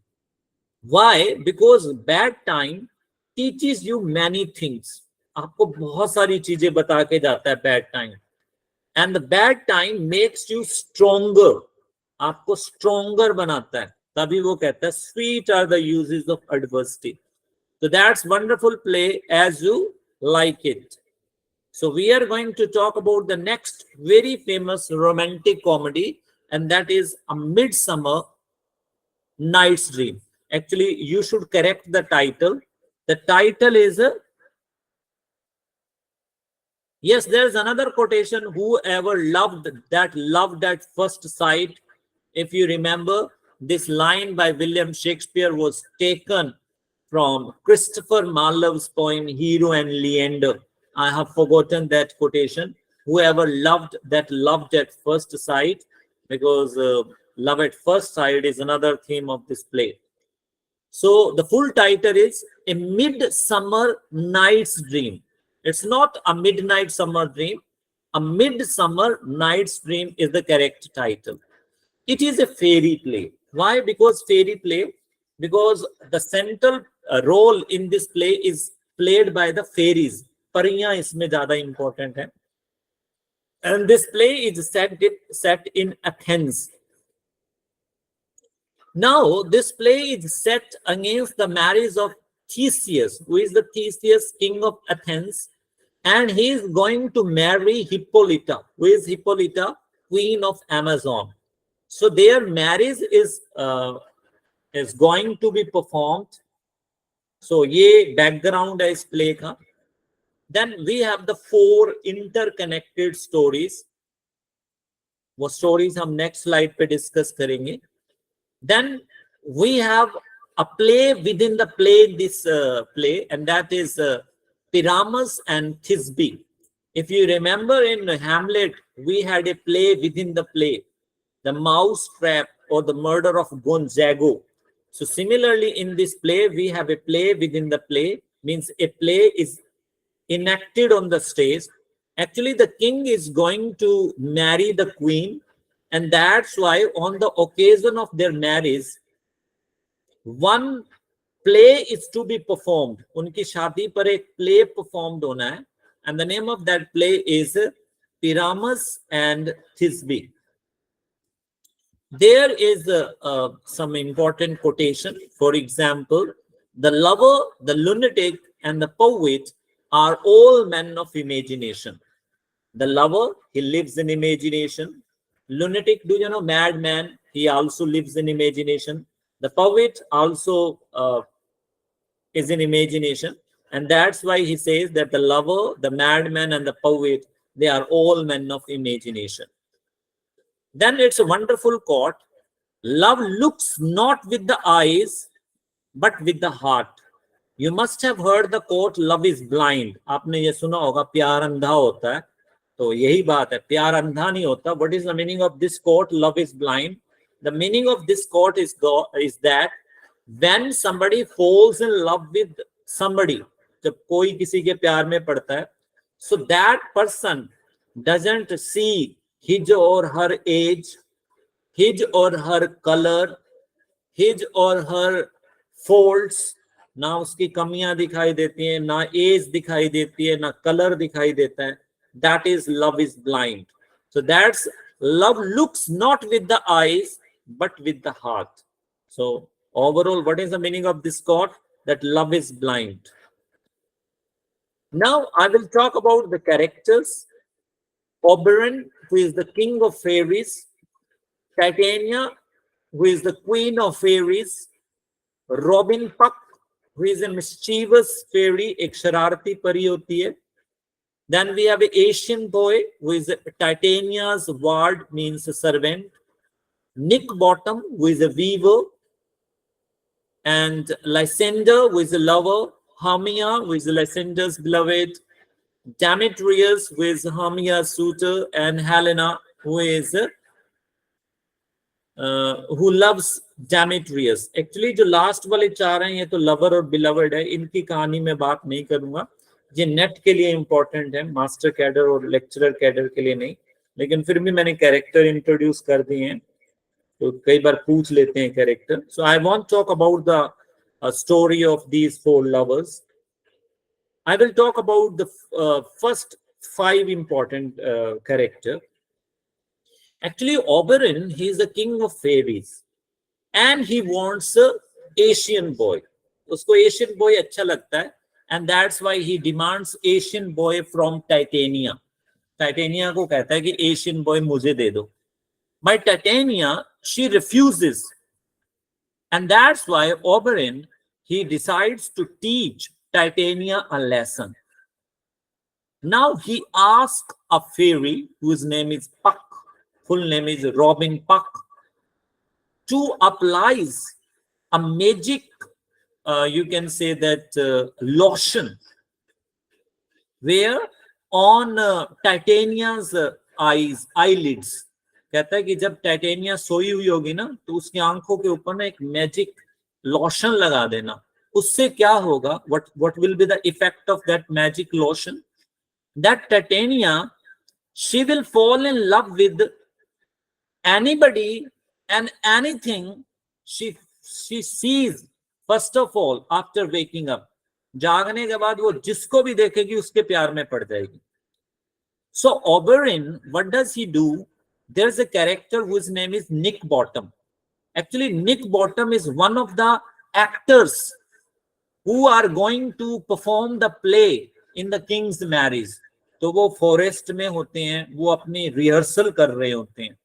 Why? Because bad time teaches you many things. आपको बहुत सारी चीजें बता के जाता है bad time. And the bad time makes you stronger. आपको stronger बनाता है. तभी वो कहता है sweet are the uses of adversity. So that's wonderful play as you like it. So we are going to talk about the next very famous romantic comedy, and that is A Midsummer Night's Dream. Actually, you should correct the title. The title is yes, there's another quotation, whoever loved at first sight. If you remember, this line by William Shakespeare was taken from Christopher Marlowe's poem Hero and Leander. I have forgotten that quotation. Whoever loved at first sight, because love at first sight is another theme of this play. So the full title is A Midsummer Night's Dream. It's not A Midnight Summer Dream. A Midsummer Night's Dream is the correct title. It is a fairy play. Why? Because fairy play, because the central role in this play is played by the fairies. परियां इसमें ज्यादा important है. And this play is set in Athens. Now, this play is set against the marriage of Theseus, who is the Theseus, king of Athens, and he is going to marry Hippolyta, who is Hippolyta, queen of Amazon. So their marriage is going to be performed. So ये background है इस play का. Then we have the 4 interconnected stories. वो stories हम next slide पे discuss करेंगे. Then we have a play within the play, this play, and that is Pyramus and Thisbe. If you remember in Hamlet, we had a play within the play, the mouse trap or the murder of Gonzago. So similarly, in this play, we have a play within the play, means a play is enacted on the stage. Actually, the king is going to marry the queen, and that's why on the occasion of their marriage, one play is to be performed. उनकी शादी पर एक play performed होना है, and the name of that play is Pyramus and Thisbe. There is some important quotation. For example, the lover, the lunatic, and the poet are all men of imagination. The lover, he lives in imagination. Lunatic, do you know, madman, he also lives in imagination. The poet also is in imagination. And that's why he says that the lover, the madman, and the poet, they are all men of imagination. Then it's a wonderful quote. Love looks not with the eyes, but with the heart. You must have heard the quote, love is blind. आपने ये सुना होगा, प्यार अंधा होता है. तो यही बात है, प्यार अंधा नहीं होता. What is the meaning of this quote, love is blind? The meaning of this quote is that when somebody falls in love with somebody, जब कोई किसी के प्यार में पड़ता है, so that person doesn't see his or her age, his or her color, his or her faults. ना उसकी कमियां दिखाई देती हैं, ना एज दिखाई देती है, ना कलर दिखाई देता है. That is love is blind. So that's love looks not with the eyes, but with the heart. So overall, what is the meaning of this quote? That love is blind. Now I will talk about the characters. Oberon, who is the king of fairies. Titania, who is the queen of fairies. Robin Puck, who is a mischievous fairy, एक शरारती परी होती है. Then we have an Asian boy, who is Titania's ward, means a servant. Nick Bottom, who is a weaver. And Lysander, who is a lover. Hermia, who is Lysander's beloved. Demetrius, who is Hermia's suitor. And Helena, who is who loves Demetrius. Actually, जो last वाले 4 हैं, ये तो lover और beloved है. इनकी कहानी में बात नहीं करूंगा. ये नेट के लिए इंपॉर्टेंट है, मास्टर कैडर और लेक्चरर कैडर के लिए नहीं. लेकिन फिर भी मैंने कैरेक्टर इंट्रोड्यूस कर दिए हैं, तो कई बार पूछ लेते हैं character. So I want talk about the story of these 4 lovers. I will talk about the first 5 important character. Actually, Oberon, he is the king of fairies, and he wants a Asian boy. उसको Asian boy अच्छा लगता है, and that's why he demands Asian boy from Titania. Titania को कहता है कि Asian boy मुझे दे दो. But Titania, she refuses, and that's why Oberon, he decides to teach Titania a lesson. Now he asks a fairy whose name is Puck, full name is Robin Puck, to apply a magic, you can say that lotion, where on Titania's eyelids. कहता है कि जब titania सोई हुई होगी ना, तो उसकी आंखों के ऊपर ना एक मैजिक लोशन लगा देना. उससे क्या होगा? What will be the effect of that magic lotion? That Titania, she will fall in love with anybody and anything she sees. First of all, after waking up, जागने के बाद वो जिसको भी देखेगी उसके प्यार में पड़ जाएगी. So Oberon, what does he do? There's a character whose name is Nick Bottom. Actually, Nick Bottom is one of the actors who are going to perform the play in the king's marriage. तो वो forest में होते हैं, वो अपनी rehearsal कर रहे होते हैं.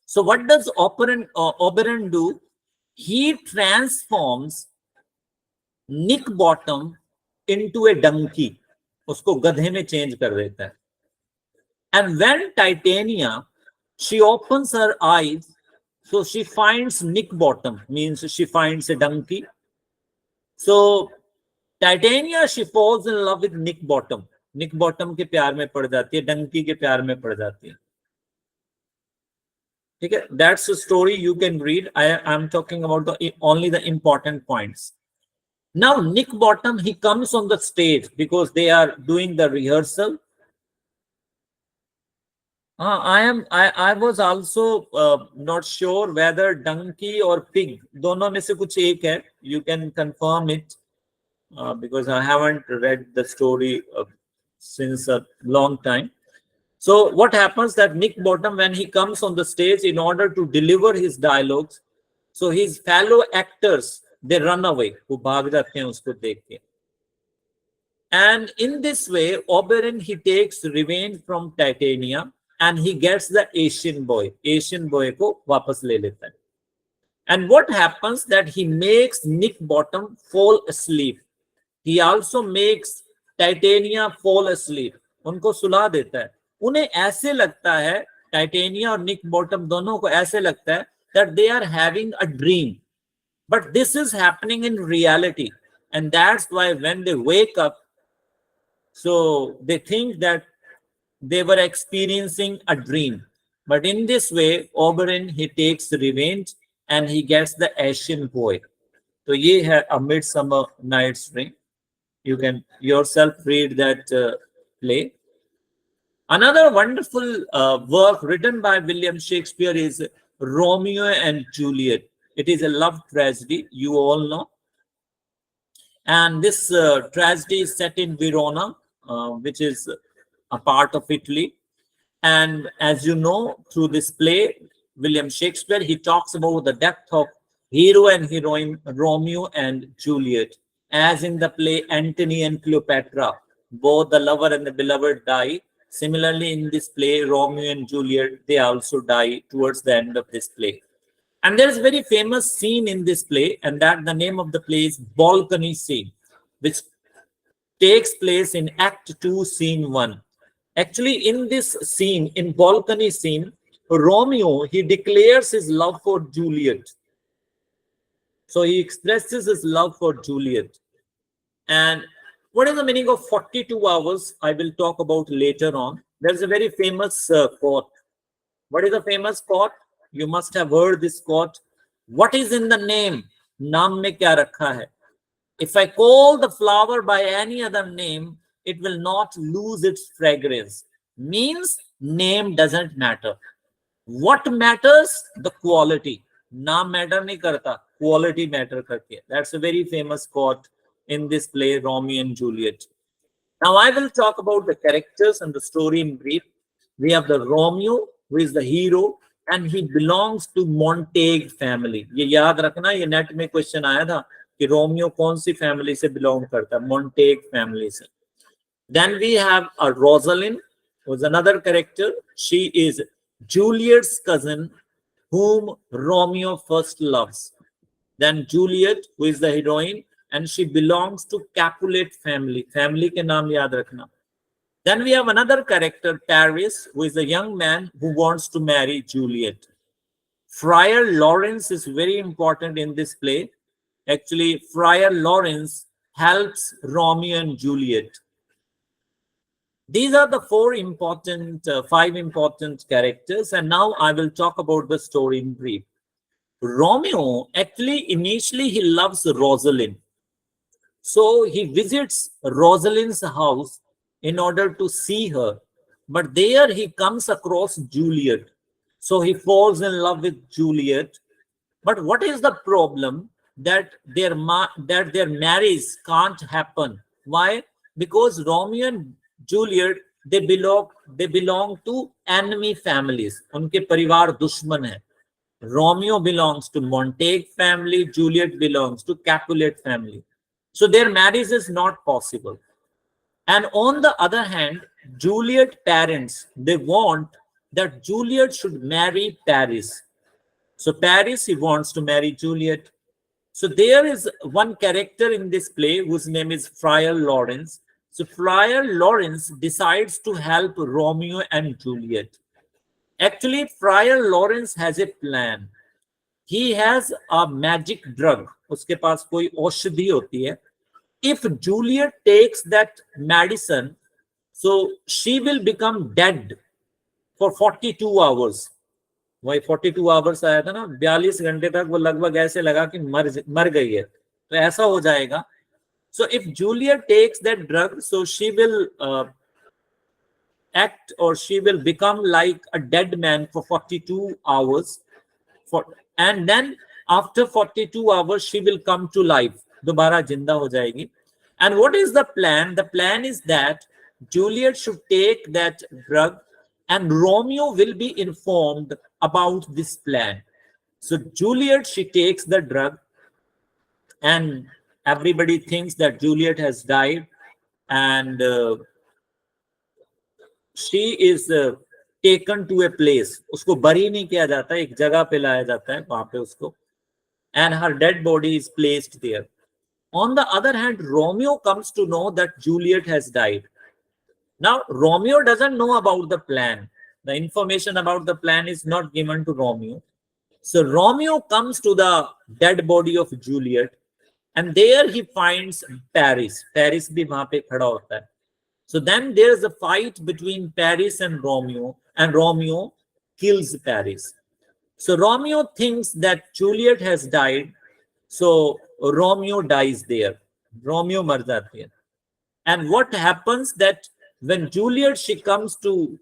So what does Oberon do? He transforms Nick Bottom into a donkey. उसको गधे में चेंज कर देता है. And when Titania, she opens her eyes, so she finds Nick Bottom, means she finds a donkey. So Titania, she falls in love with Nick Bottom. Nick Bottom के प्यार में पड़ जाती है, डंकी के प्यार में पड़ जाती है. ठीक है, that's a story you can read. I'm talking about only the important points. Now Nick Bottom, he comes on the stage because they are doing the rehearsal. I was also not sure whether donkey or pig, दोनों में से कुछ एक है. You can confirm it because I haven't read the story since a long time. So what happens that Nick Bottom, when he comes on the stage, in order to deliver his dialogues, so his fellow actors, they run away. वो भाग जाते हैं उसको देख के. And in this way, Oberyn, he takes revenge from Titania and he gets the Asian boy. Asian boy को वापस ले लेता है. And what happens that he makes Nick Bottom fall asleep. He also makes Titania fall asleep. उनको सुला देता है. उन्हें ऐसे लगता है, टाइटेनिया और निक बॉटम दोनों को ऐसे लगता है that they are having a dream, but this is happening in reality, and that's why when they wake up, so they think that they were experiencing a dream. But in this way, Oberyn, he takes revenge and he gets the Asian boy. So ये है A Midsummer Night's Dream. You can yourself read that play. Another wonderful work written by William Shakespeare is Romeo and Juliet. It is a love tragedy, you all know. And this tragedy is set in Verona, which is a part of Italy. And as you know, through this play, William Shakespeare, he talks about the death of hero and heroine Romeo and Juliet. As in the play Antony and Cleopatra, both the lover and the beloved die. Similarly, in this play, Romeo and Juliet, they also die towards the end of this play. And there is a very famous scene in this play, and that the name of the play is Balcony Scene, which takes place in Act 2, Scene 1. Actually, in this scene, in Balcony Scene, Romeo, he declares his love for Juliet. So he expresses his love for Juliet. And what is the meaning of 42 hours? I will talk about later on. There's a very famous quote. What is the famous quote? You must have heard this quote. What is in the name? Naam mein kya rakha hai? If I call the flower by any other name, it will not lose its fragrance. Means name doesn't matter. What matters? The quality. Naam matter nahi karta. Quality matter karti hai. That's a very famous quote in this play, Romeo and Juliet. Now I will talk about the characters and the story in brief. We have the Romeo, who is the hero, and he belongs to Montague family. ये याद रखना, ये net में question आया था कि Romeo कौन सी family से बिलोंग करता है, Montague family से. Then we have a Rosalind, who is another character. She is Juliet's cousin, whom Romeo first loves. Then Juliet, who is the heroine, and she belongs to Capulet family. Family के नाम याद रखना. Then we have another character, Paris, who is a young man who wants to marry Juliet. Friar Lawrence is very important in this play. Actually, Friar Lawrence helps Romeo and Juliet. These are the five important characters, and now I will talk about the story in brief. Romeo, actually, initially he loves Rosalind. So he visits Rosalind's house in order to see her. But there he comes across Juliet. So he falls in love with Juliet. But what is the problem? That their marriage can't happen. Why? Because Romeo and Juliet, they belong to enemy families. उनके परिवार दुश्मन है. Romeo belongs to Montague family, Juliet belongs to Capulet family. So their marriage is not possible. And on the other hand, Juliet parents, they want that Juliet should marry Paris. So Paris, he wants to marry Juliet. So there is one character in this play whose name is Friar Lawrence. So Friar Lawrence decides to help Romeo and Juliet. Actually, Friar Lawrence has a plan. He has a magic drug. उसके पास कोई औषधि होती है. If Juliet takes that medicine, so she will become dead for 42 hours. वही 42 hours आया था ना, 42 घंटे तक वो लगभग ऐसे लगा कि मर गई है, तो ऐसा हो जाएगा. So if Juliet takes that drug, so she will act, or she will become like a dead man for 42 hours. And then after 42 hours, she will come to life. दोबारा जिंदा हो जाएगी. And what is the plan? The plan is that Juliet should take that drug, and Romeo will be informed about this plan. So Juliet, she takes the drug, and everybody thinks that Juliet has died, and she is taken to a place. उसको बरी नहीं किया जाता, एक जगह पे लाया जाता है वहां पे उसको, and her dead body is placed there. On the other hand, Romeo comes to know that Juliet has died. Now, Romeo doesn't know about the plan. The information about the plan is not given to Romeo. So Romeo comes to the dead body of Juliet, and there he finds Paris. Paris भी वहां पे खड़ा होता है. So then there is a fight between Paris and Romeo kills Paris. So Romeo thinks that Juliet has died, so Romeo dies there. Romeo मर जाती है. And what happens that when Juliet, she comes to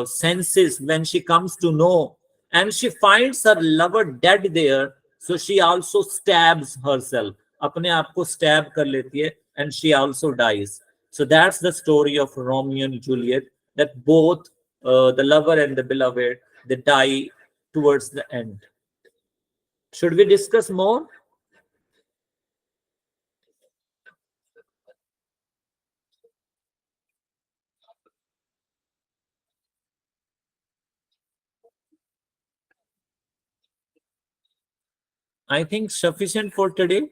senses, when she comes to know, and she finds her lover dead there, so she also stabs herself. अपने आप को stab कर लेती है, and she also dies. So that's the story of Romeo and Juliet, that both the lover and the beloved, they die towards the end. Should we discuss more? I think sufficient for today.